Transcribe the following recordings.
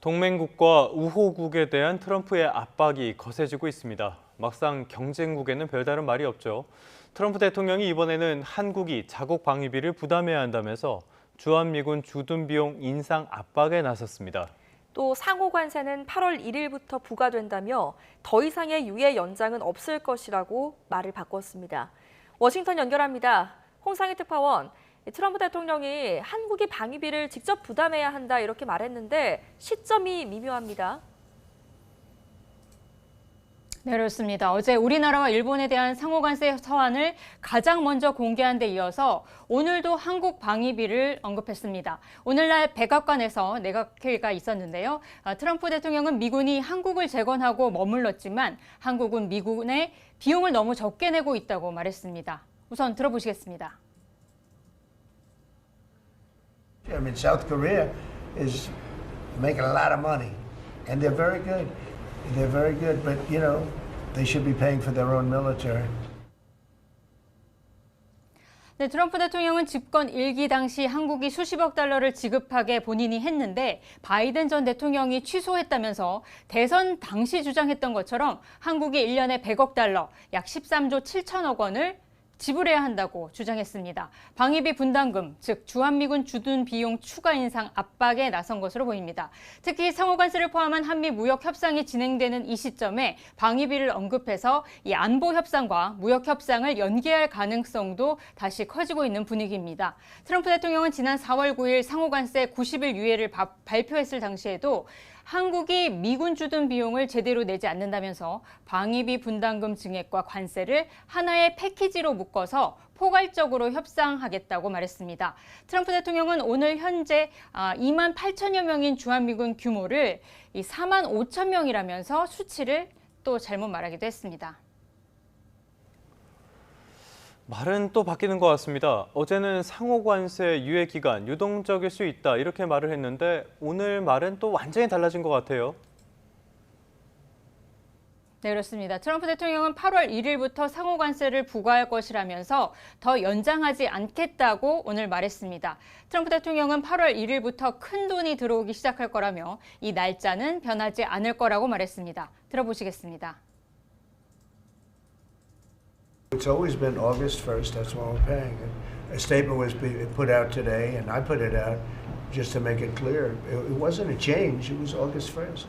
동맹국과 우호국에 대한 트럼프의 압박이 거세지고 있습니다. 막상 경쟁국에는 별다른 말이 없죠. 트럼프 대통령이 이번에는 한국이 자국 방위비를 부담해야 한다면서 주한미군 주둔 비용 인상 압박에 나섰습니다. 또 상호 관세는 8월 1일부터 부과된다며 더 이상의 유예 연장은 없을 것이라고 말을 바꿨습니다. 워싱턴 연결합니다. 홍상희 특파원, 트럼프 대통령이 한국이 방위비를 직접 부담해야 한다 이렇게 말했는데 시점이 미묘합니다. 네, 그렇습니다. 어제 우리나라와 일본에 대한 상호관세 서한을 가장 먼저 공개한 데 이어서 오늘도 한국 방위비를 언급했습니다. 오늘날 백악관에서 내각회의가 있었는데요. 트럼프 대통령은 미군이 한국을 재건하고 머물렀지만 한국은 미군의 비용을 너무 적게 내고 있다고 말했습니다. 우선 들어보시겠습니다. I mean, South Korea is making a lot of money, and they're very good. They're very good, but you know, they should be paying for their own military. 네, 트럼프 대통령은 집권 1기 당시 한국이 수십억 달러를 지급하게 본인이 했는데 바이든 전 대통령이 취소했다면서 대선 당시 주장했던 것처럼 한국이 1년에 100억 달러, 약 13조 7천억 원을 지불해야 한다고 주장했습니다. 방위비 분담금, 즉 주한미군 주둔 비용 추가 인상 압박에 나선 것으로 보입니다. 특히 상호관세를 포함한 한미 무역 협상이 진행되는 이 시점에 방위비를 언급해서 이 안보 협상과 무역 협상을 연계할 가능성도 다시 커지고 있는 분위기입니다. 트럼프 대통령은 지난 4월 9일 상호관세 90일 유예를 발표했을 당시에도 한국이 미군 주둔 비용을 제대로 내지 않는다면서 방위비 분담금 증액과 관세를 하나의 패키지로 묶어서 포괄적으로 협상하겠다고 말했습니다. 트럼프 대통령은 오늘 현재 2만 8천여 명인 주한미군 규모를 4만 5천 명이라면서 수치를 또 잘못 말하기도 했습니다. 말은 또 바뀌는 것 같습니다. 어제는 상호관세 유예 기간 유동적일 수 있다 이렇게 말을 했는데 오늘 말은 또 완전히 달라진 것 같아요. 네, 그렇습니다. 트럼프 대통령은 8월 1일부터 상호관세를 부과할 것이라면서 더 연장하지 않겠다고 오늘 말했습니다. 트럼프 대통령은 8월 1일부터 큰 돈이 들어오기 시작할 거라며 이 날짜는 변하지 않을 거라고 말했습니다. 들어보시겠습니다. It's always been August 1st, that's when we're paying. A statement was put out today, and I put it out just to make it clear. It wasn't a change, it was August 1st.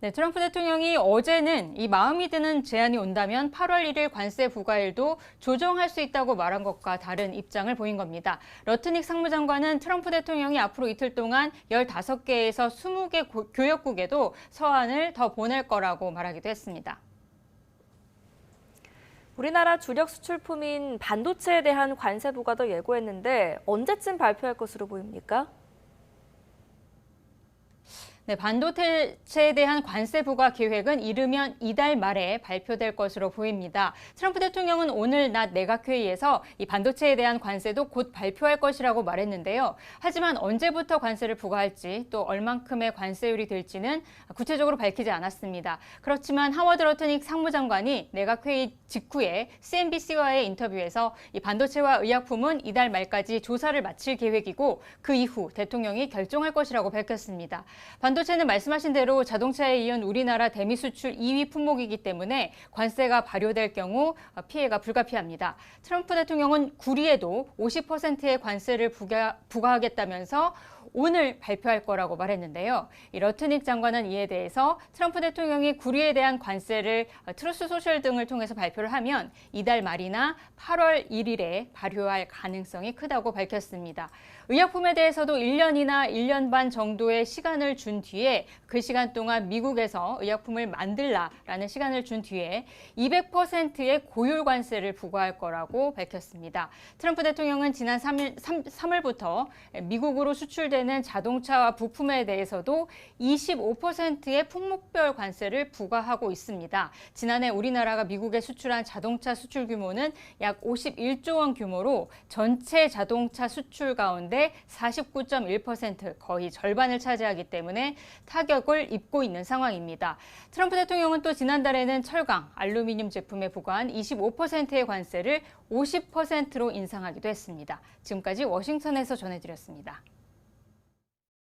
네, 트럼프 대통령이 어제는 이 마음이 드는 제안이 온다면 8월 1일 관세 부과일도 조정할 수 있다고 말한 것과 다른 입장을 보인 겁니다. 러트닉 상무장관은 트럼프 대통령이 앞으로 이틀 동안 15개에서 20개 교역국에도 서한을 더 보낼 거라고 말하기도 했습니다. 우리나라 주력 수출품인 반도체에 대한 관세 부과도 예고했는데 언제쯤 발표할 것으로 보입니까? 네, 반도체에 대한 관세 부과 계획은 이르면 이달 말에 발표될 것으로 보입니다. 트럼프 대통령은 오늘 낮 내각회의에서 이 반도체에 대한 관세도 곧 발표할 것이라고 말했는데요. 하지만 언제부터 관세를 부과할지 또 얼만큼의 관세율이 될지는 구체적으로 밝히지 않았습니다. 그렇지만 하워드 러트닉 상무장관이 내각회의 직후에 CNBC와의 인터뷰에서 이 반도체와 의약품은 이달 말까지 조사를 마칠 계획이고 그 이후 대통령이 결정할 것이라고 밝혔습니다. 반도체는 말씀하신 대로 자동차에 이은 우리나라 대미 수출 2위 품목이기 때문에 관세가 발효될 경우 피해가 불가피합니다. 트럼프 대통령은 구리에도 50%의 관세를 부과하겠다면서 오늘 발표할 거라고 말했는데요. 이 러트닉 장관은 이에 대해서 트럼프 대통령이 구리에 대한 관세를 트루스 소셜 등을 통해서 발표를 하면 이달 말이나 8월 1일에 발효할 가능성이 크다고 밝혔습니다. 의약품에 대해서도 1년이나 1년 반 정도의 시간을 준 뒤에 그 시간 동안 미국에서 의약품을 만들라라는 시간을 준 뒤에 200%의 고율 관세를 부과할 거라고 밝혔습니다. 트럼프 대통령은 지난 3월부터 미국으로 수출되는 자동차와 부품에 대해서도 25%의 품목별 관세를 부과하고 있습니다. 지난해 우리나라가 미국에 수출한 자동차 수출 규모는 약 51조 원 규모로 전체 자동차 수출 가운데 49.1% 거의 절반을 차지하기 때문에 타격을 입고 있는 상황입니다. 트럼프 대통령은 또 지난달에는 철강, 알루미늄 제품에 부과한 25%의 관세를 50%로 인상하기도 했습니다. 지금까지 워싱턴에서 전해드렸습니다.